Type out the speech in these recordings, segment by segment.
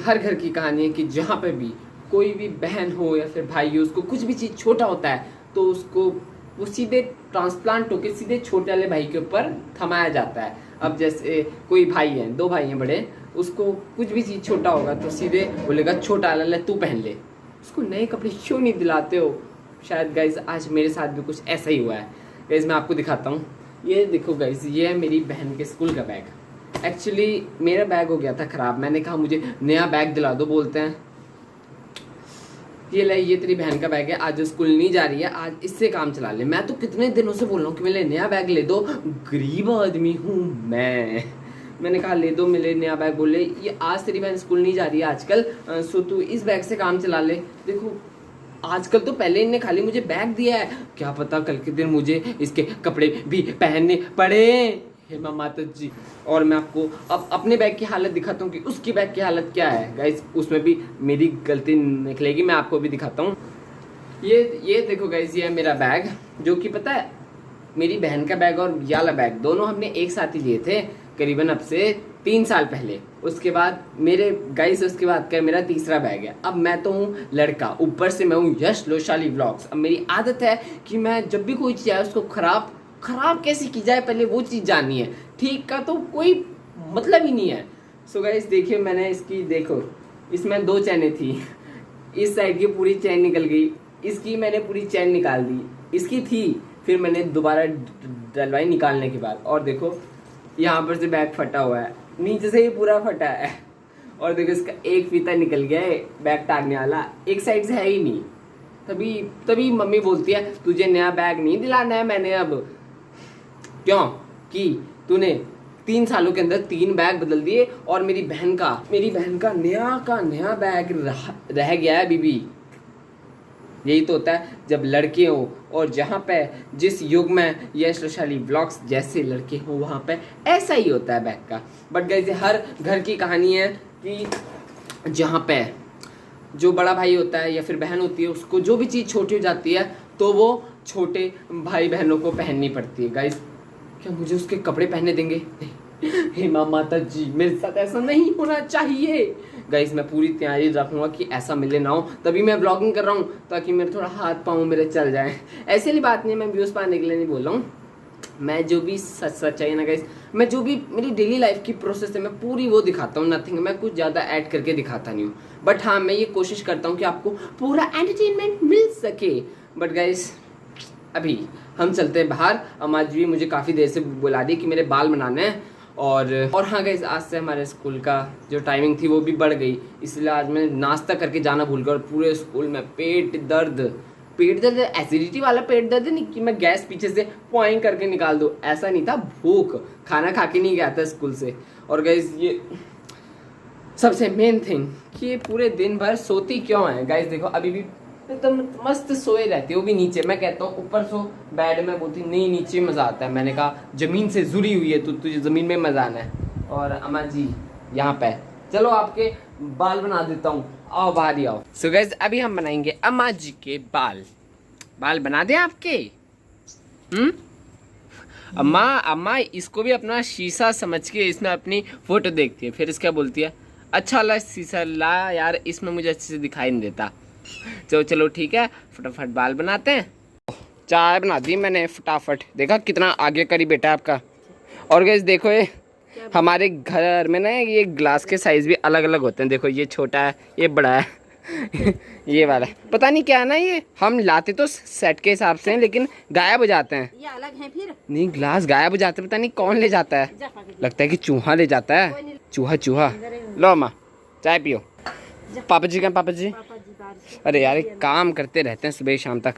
हर घर की कहानी है कि जहाँ पे भी कोई भी बहन हो या फिर भाई हो, उसको कुछ भी चीज़ छोटा होता है तो उसको वो सीधे ट्रांसप्लांट होकर सीधे छोटे वाले भाई के ऊपर थमाया जाता है। अब जैसे कोई भाई है, 2 भाई हैं बड़े, उसको कुछ भी चीज़ छोटा होगा तो सीधे बोलेगा छोटा वाला ले तू पहन ले, उसको नए कपड़े क्यों नहीं दिलाते हो। शायद गाइज आज मेरे साथ भी कुछ ऐसा ही हुआ है। गाइज मैं आपको दिखाता हूँ, ये देखो गाइज, ये है मेरी बहन के स्कूल का बैग। एक्चुअली मेरा बैग हो गया था ख़राब, मैंने कहा मुझे नया बैग दिला दो। बोलते हैं ये ले, ये तेरी बहन का बैग है, आज स्कूल नहीं जा रही है, आज इससे काम चला ले। मैं तो कितने दिनों से बोल रहा हूँ कि मेरे नया बैग ले दो, गरीब आदमी हूँ मैंने कहा ले दो मेरे नया बैग। बोले ये आज तेरी बहन स्कूल नहीं जा रही है आजकल, सो तू इस बैग से काम चला ले। देखो आजकल तो पहले इनने खाली मुझे बैग दिया है, क्या पता कल के दिन मुझे इसके कपड़े भी पहनने पड़े। हे माता जी। और मैं आपको अब अपने बैग की हालत दिखाता हूँ कि उसकी बैग की हालत क्या है। गाइस उसमें भी मेरी गलती निकलेगी, मैं आपको भी दिखाता हूँ। ये देखो गाइस, ये है मेरा बैग, जो कि पता है मेरी बहन का बैग और ये वाला बैग दोनों हमने एक साथ ही लिए थे करीबन अब से 3 साल पहले। उसके बाद मेरे गाइस उसके बाद का मेरा तीसरा बैग है। अब मैं तो हूँ लड़का, ऊपर से मैं हूँ यश लोशाली व्लॉग्स। अब मेरी आदत है कि मैं जब भी कोई चीज़ आए उसको खराब कैसे की जाए पहले वो चीज़ जाननी है, ठीक का तो कोई मतलब ही नहीं है। सो गाइस देखिए, मैंने इसकी देखो, इसमें 2 चैनें थी, इस साइड की पूरी चैन निकल गई, इसकी मैंने पूरी चैन निकाल दी, इसकी थी फिर मैंने दोबारा डलवाई निकालने के बाद। और देखो यहाँ पर से बैग फटा हुआ है, नीचे से ही पूरा फटा है। और देखो इसका एक फीता निकल गया है बैग टांगने वाला, एक साइड से है ही नहीं। तभी मम्मी बोलती है तुझे नया बैग नहीं दिलाना है। मैंने अब क्यों कि तूने 3 सालों के अंदर 3 बैग बदल दिए और मेरी बहन का नया बैग रह गया है बीबी। यही तो होता है जब लड़के हो, और जहाँ पे जिस युग में यश वैशाली व्लॉग्स जैसे लड़के हो वहाँ पे ऐसा ही होता है बैग का। बट गाइस हर घर की कहानी है कि जहाँ पे जो बड़ा भाई होता है या फिर बहन होती है, उसको जो भी चीज़ छोटी हो जाती है तो वो छोटे भाई बहनों को पहननी पड़ती है। गाइस क्या मुझे उसके कपड़े पहनने देंगे? हे माता जी, मेरे साथ ऐसा नहीं होना चाहिए। गाइस मैं पूरी तैयारी रखूंगा कि ऐसा मिले ना हो, तभी मैं ब्लॉगिंग कर रहा हूँ ताकि मेरे थोड़ा हाथ पाँव मेरे चल जाए। ऐसी वाली बात नहीं, मैं व्यूज़ पाने के लिए नहीं बोल रहा हूँ। मैं जो भी सच्चाई है ना गाइस, मैं जो भी मेरी डेली लाइफ की प्रोसेस है मैं पूरी वो दिखाता हूँ, नथिंग मैं कुछ ज़्यादा ऐड करके दिखाता नहीं हूँ। बट हाँ मैं ये कोशिश करता हूँ कि आपको पूरा एंटरटेनमेंट मिल सके। बट गाइस अभी हम चलते हैं बाहर, अम्मा जी भी मुझे काफ़ी देर से बुला दी कि मेरे बाल बनाने हैं। और हाँ गाइस आज से हमारे स्कूल का जो टाइमिंग थी वो भी बढ़ गई, इसलिए आज मैं नाश्ता करके जाना भूल गया और पूरे स्कूल में पेट दर्द एसिडिटी वाला पेट दर्द नहीं कि मैं गैस पीछे से पॉइंट करके निकाल दूँ, ऐसा नहीं था, भूख, खाना खा के नहीं गया था स्कूल से। और गाइस ये सबसे मेन थिंग कि ये पूरे दिन भर सोती क्यों है। गाइस देखो अभी भी एकदम मस्त सोए रहती है, वो भी नीचे। मैं कहता हूँ ऊपर सो बेड में, बोलती नहीं नीचे मज़ा आता है। मैंने कहा ज़मीन से जुड़ी हुई है तो तुझे ज़मीन में मज़ा आना है। और अम्मा जी यहाँ पे, चलो आपके बाल बना देता हूँ, आओ बाहर ही आओ। सो गाइस अभी हम बनाएंगे अम्मा जी के बाल बना दें आपके। अम्मा इसको भी अपना शीशा समझ के इसमें अपनी फोटो देखती है, फिर इसका बोलती है अच्छा वाला शीशा ला यार, इसमें मुझे अच्छे से दिखाई नहीं देता। चलो ठीक है, फटाफट बाल बनाते हैं। चाय बना दी मैंने फटाफट, देखा कितना आगे करी बेटा आपका। और गाइस देखो ये हमारे घर में ना ये ग्लास के साइज भी अलग अलग होते हैं। देखो ये छोटा है, ये बड़ा है ये वाला पता नहीं क्या है ना, ये हम लाते तो सेट के हिसाब से हैं लेकिन गायब हो जाते हैं। ये अलग है फिर नहीं ग्लास गायब हो जाते हैं, पता नहीं कौन ले जाता है, लगता है कि चूहा ले जाता है। चूहा लो अम्मा चाय पियो। पापा जी कहाँ? पापा जी अरे यार काम करते रहते हैं सुबह शाम तक।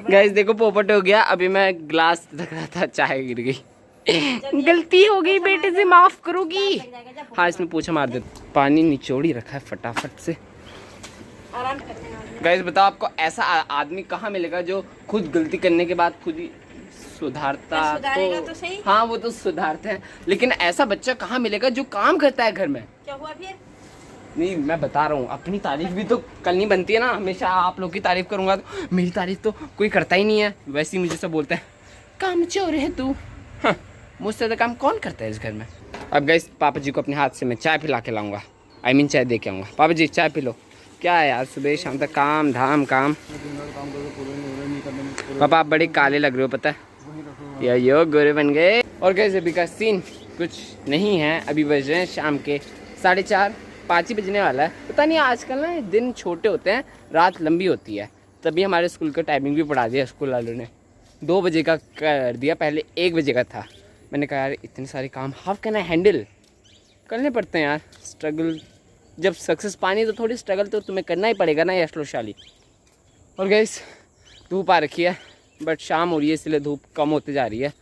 गाइस देखो पोपट हो गया, अभी मैं ग्लास रख रहा था, चाय गिर गई। गलती हो गई बेटे से, माफ करोगी? हाँ इसमें पूछा मार दे, पानी निचोड़ी रखा है फटाफट से। गाइस बताओ आपको ऐसा आदमी कहाँ मिलेगा जो खुद गलती करने के बाद खुद ही सुधारता? तो सही। हाँ वो तो सुधारते हैं, लेकिन ऐसा बच्चा कहाँ मिलेगा जो काम करता है घर में? क्या हुआ फिर? नहीं मैं बता रहा हूँ, अपनी तारीफ भी तो करनी बनती है ना। हमेशा आप लोग की तारीफ करूंगा तो मेरी तारीफ तो कोई करता ही नहीं है। वैसे ही मुझे सब बोलते हैं काम चोर है तू। हाँ, मुझसे ज़्यादा काम कौन करता है इस घर में? अब गाइस पापा जी को अपने हाथ से मैं चाय पिला के लाऊंगा। आई मीन चाय दे के आऊँगा। पापा जी चाय पी लो। क्या है यार सुबह शाम तक काम धाम काम। पापा आप बड़े काले लग रहे हो पता है, यो गोरे बन गए। और कैसे अभी का सीन कुछ नहीं है, अभी बज रहे हैं शाम के 4:30 5 ही बजने वाला है। पता नहीं आजकल ना दिन छोटे होते हैं, रात लंबी होती है। तभी हमारे स्कूल का टाइमिंग भी बढ़ा दिया स्कूल वालों ने, 2 बजे का कर दिया, पहले 1 बजे का था। मैंने कहा यार इतने सारे काम हाउ कैन आई हैंडल, करने पड़ते हैं यार। स्ट्रगल जब सक्सेस पानी तो थोड़ी स्ट्रगल तो तुम्हें करना ही पड़ेगा ना यशलोशाली। और गाइस धूप आ रखी है, बट शाम हो रही है इसलिए धूप कम होते जा रही है।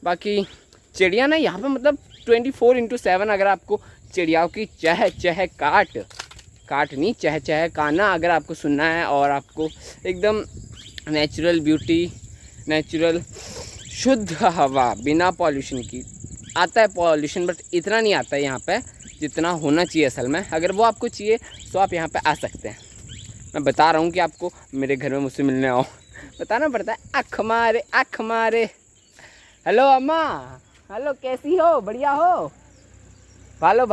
बाकी चिड़िया ना यहाँ पे मतलब 24/7 अगर आपको चिड़ियाओं की चह चह काट नहीं चह चह काना अगर आपको सुनना है, और आपको एकदम नेचुरल ब्यूटी, नेचुरल शुद्ध हवा बिना पॉल्यूशन की, आता है पॉल्यूशन बट इतना नहीं आता है यहाँ पे जितना होना चाहिए असल में। अगर वो आपको चाहिए तो आप यहाँ पे आ सकते हैं। मैं बता रहा हूँ कि आपको मेरे घर में मुझसे मिलने आओ, बताना पड़ता है अख मारे। हेलो अम्मा, हेलो कैसी हो, बढ़िया हो, भालो।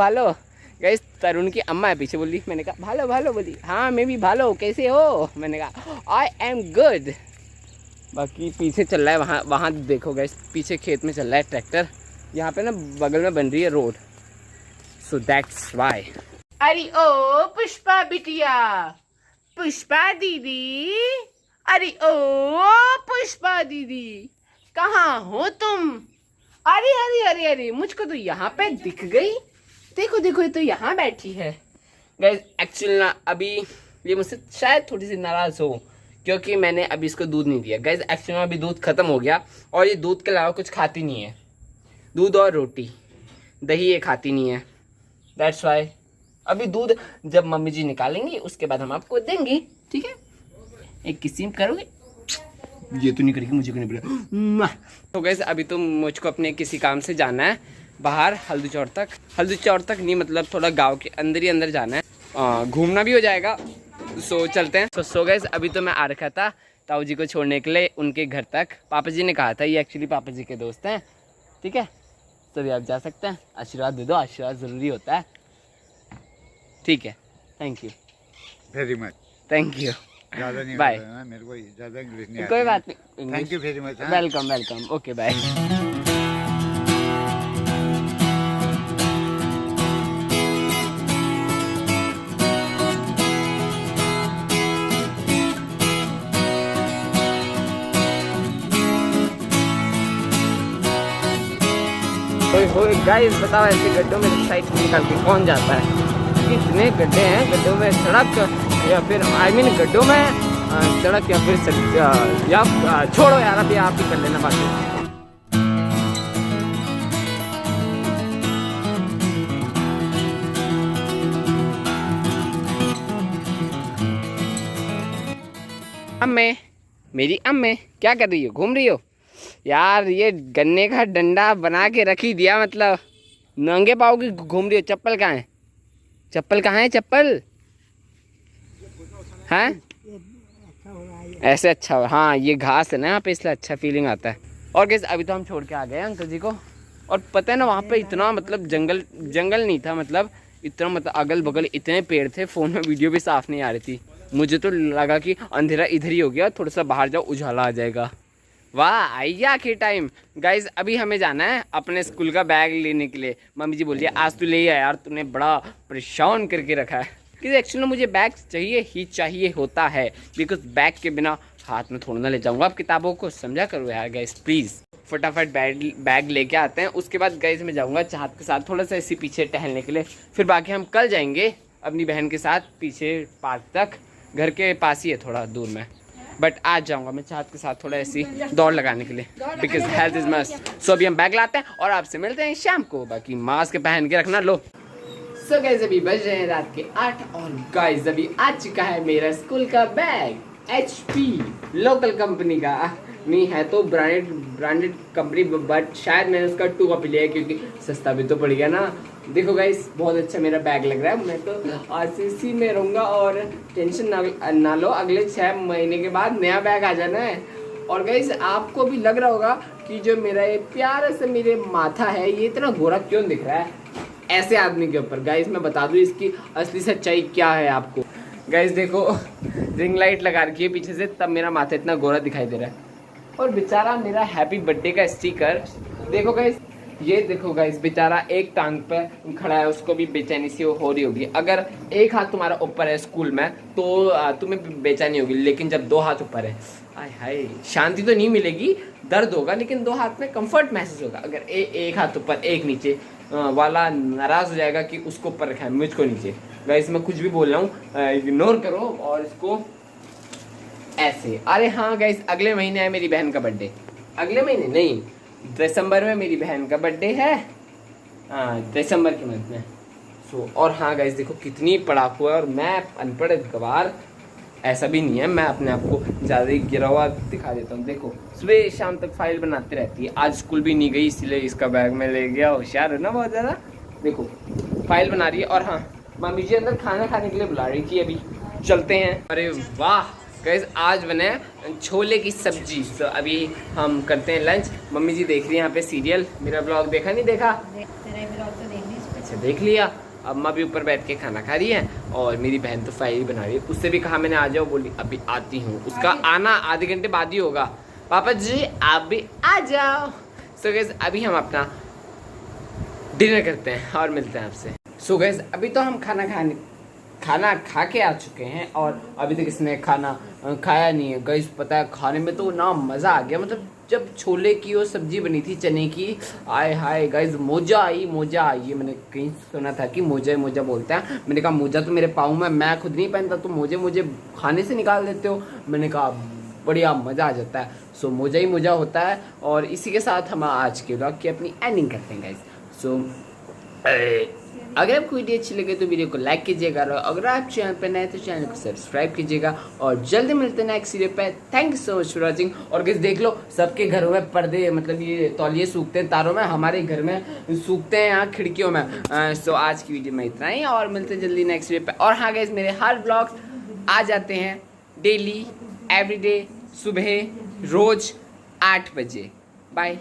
गाइस तरुण की अम्मा है पीछे, बोली। मैंने कहा भालो बोली। हाँ मैं भी भालो, कैसे हो? मैंने कहा आई एम गुड। बाकी पीछे चल रहा है वहाँ देखो गाइस, पीछे खेत में चल रहा है ट्रैक्टर। यहाँ पे ना बगल में बन रही है रोड, सो दैट्स वाई। अरे ओ पुष्पा बिटिया, पुष्पा दीदी, अरे ओ पुष्पा दीदी कहाँ हो तुम? अरे मुझको तो यहाँ पे दिख गई। देखो ये तो यहाँ बैठी है। गाइस एक्चुअली ना अभी ये मुझसे शायद थोड़ी सी नाराज़ हो क्योंकि मैंने अभी इसको दूध नहीं दिया। गाइस एक्चुअली अभी दूध ख़त्म हो गया और ये दूध के अलावा कुछ खाती नहीं है। दूध और रोटी, दही ये खाती नहीं है। दैट्स वाई अभी दूध जब मम्मी जी निकालेंगी उसके बाद हम आपको देंगे, ठीक है? एक किस्म करोगे? ये तो नहीं करेगी, मुझे करनी पड़ेगा। तो गाइस अभी तो मुझको अपने किसी काम से जाना है बाहर, हल्दी चौर तक नहीं, मतलब थोड़ा गांव के अंदर ही अंदर जाना है, घूमना भी हो जाएगा। सो चलते हैं। सो गाइस अभी तो मैं आ रखा था ताऊ जी को छोड़ने के लिए उनके घर तक। पापा जी ने कहा था, ये एक्चुअली पापा जी के दोस्त हैं, ठीक है? तभी आप जा सकते हैं, आशीर्वाद दे दो, आशीर्वाद ज़रूरी होता है, ठीक है? Thank you very much. Thank you, ज़्यादा नहीं बाय। मेरे को ज़्यादा इंग्लिश नहीं कोई बात नहीं, thank you very much. Welcome, okay bye. Guys बताओ ऐसे गड्ढों में साइड निकाल के कौन जाता है? कितने गड्ढे हैं, गड्ढों में सड़क या फिर आई मीन गड्ढों में सड़क या फिर या छोड़ो यार, अभी आप ही कर लेना बाकी। मेरी अम्मे क्या कर रही हो? घूम रही हो यार? ये गन्ने का डंडा बना के रख ही दिया, मतलब नंगे पाँव की घूम रही हो। चप्पल कहाँ है? चप्पल हैं? ऐसे अच्छा हो, हाँ ये घास है ना यहाँ पे इसलिए अच्छा फीलिंग आता है। और कैसे अभी तो हम छोड़ के आ गए अंकल जी को, और पता है ना वहाँ पे इतना मतलब जंगल नहीं था, मतलब इतना मतलब अगल बगल इतने पेड़ थे, फ़ोन में वीडियो भी साफ़ नहीं आ रही थी। मुझे तो लगा कि अंधेरा इधर ही हो गया, थोड़ा सा बाहर जाओ उजाला आ जाएगा। वाह आइया के टाइम। गाइज अभी हमें जाना है अपने स्कूल का बैग लेने के लिए। मम्मी जी बोल रही है आज तू ले आया यार, तूने बड़ा परेशान करके रखा है। क्योंकि एक्चुअली मुझे बैग चाहिए होता है, बिकॉज बैग के बिना हाथ में थोड़ा ना ले जाऊँगा। आप किताबों को समझा करो यार गाइज प्लीज़। फटाफट बैग लेके आते हैं, उसके बाद गाइज मैं जाऊँगा चाहत के साथ थोड़ा सा इसी पीछे टहलने के लिए। फिर बाकी हम कल जाएंगे अपनी बहन के साथ पीछे पार्क तक, घर के पास ही है थोड़ा दूर में, बट आज जाऊंगा मैं चाहत के साथ थोड़ा ऐसी दौड़ लगाने के लिए, बिकॉज हेल्थ इज मस्ट। सो अभी हम बैग लाते हैं और आपसे मिलते हैं शाम को। बाकी मास्क पहन के रखना। लो सो गाइस अभी बज रहे हैं रात के 8 और गाइस अभी आ चुका है मेरा स्कूल का बैग। HP लोकल कंपनी का नहीं है तो ब्रांडेड कंपनी, बट शायद मैंने उसका 2 कॉपी लिया है क्योंकि सस्ता भी तो पड़ गया ना। देखो गाइस बहुत अच्छा मेरा बैग लग रहा है। मैं तो आज से इसी में रहूँगा और टेंशन ना लो, अगले 6 महीने के बाद नया बैग आ जाना है। और गाइस आपको भी लग रहा होगा कि जो मेरा ये प्यारा सा मेरे माथा है ये इतना गोरा क्यों दिख रहा है। ऐसे आदमी के ऊपर। गाइस मैं बता दूं इसकी असली सच्चाई क्या है आपको। गाइस देखो रिंग लाइट लगा रखी है पीछे से, तब मेरा माथा इतना गोरा दिखाई दे रहा है। और बेचारा मेरा हैप्पी बर्थडे का स्टिकर देखो गाइस, ये देखो गाइस बेचारा एक टांग पे खड़ा है, उसको भी बेचैनी सी हो रही होगी। अगर एक हाथ तुम्हारा ऊपर है स्कूल में तो तुम्हें बेचैनी होगी, लेकिन जब दो हाथ ऊपर है, आय हाय, शांति तो नहीं मिलेगी, दर्द होगा, लेकिन दो हाथ में कंफर्ट महसूस होगा। अगर एक हाथ ऊपर एक नीचे वाला नाराज हो जाएगा कि उसको ऊपर रखा है मुझको नीचे। गाइस मैं कुछ भी बोल रहा हूँ इग्नोर करो और इसको ऐसे। अरे हाँ गाइस, अगले महीने है मेरी बहन का बर्थडे। अगले महीने नहीं, दिसंबर में मेरी बहन का बर्थडे है। हाँ दिसंबर के मंथ में। और हाँ गाइस देखो कितनी पढ़ाकू है, और मैं अनपढ़ गवार ऐसा भी नहीं है, मैं अपने आप को ज़्यादा ही गिरा हुआ दिखा देता हूँ। देखो सुबह शाम तक फाइल बनाती रहती है, आज स्कूल भी नहीं गई इसलिए इसका बैग में ले गया। होशियार है ना बहुत ज़्यादा। देखो फाइल बना रही है। और हाँ मम्मी जी अंदर खाना खाने के लिए बुला रही थी, अभी चलते हैं। अरे वाह गाइस, आज बने छोले की सब्जी। तो अभी हम करते हैं लंच। मम्मी जी देख रही है यहाँ पे सीरियल। मेरा ब्लॉग देखा नहीं देखा? अच्छा देख लिया। अब माँ भी ऊपर बैठ के खाना खा रही है और मेरी बहन तो फाइल बना रही है। उससे भी कहा मैंने आ जाओ, बोली अभी आती हूँ। उसका आना आधे घंटे बाद ही होगा। पापा जी आप भी आ जाओ। सो गाइस अभी हम अपना डिनर करते हैं और मिलते हैं आपसे। सो गाइस अभी तो हम खाना खा के आ चुके हैं और अभी तक इसने खाना खाया नहीं है। गाइस पता है खाने में तो ना मज़ा आ गया, मतलब जब छोले की वो सब्जी बनी थी चने की, आय हाय गाइस मोजा आई। ये मैंने कहीं सुना था कि मोजा बोलता है। मैंने कहा मोजा तो मेरे पाँव में, मैं खुद नहीं पहनता, तो मुझे खाने से निकाल देते हो। मैंने कहा बढ़िया मज़ा आ जाता है। सो मोजा ही मोजा होता है। और इसी के साथ हम आज के ब्लॉग की अपनी एंडिंग करते हैं गाइस। सो अगर आपको वीडियो अच्छी लगे तो वीडियो को लाइक कीजिएगा, और अगर आप चैनल पर नए तो चैनल को सब्सक्राइब कीजिएगा। और जल्दी मिलते हैं नेक्स्ट वीडियो पे। Thank you so much for watching. और गाइस देख लो सबके घरों में पर्दे, मतलब ये तौलिए सूखते हैं तारों में, हमारे घर में सूखते हैं यहाँ खिड़कियों में। सो आज की वीडियो में इतना ही, और मिलते हैं जल्दी नेक्स्ट वीडियो पे। और हाँ गाइस मेरे हर ब्लॉग्स आ जाते हैं डेली एवरीडे सुबह रोज 8 बजे। बाय।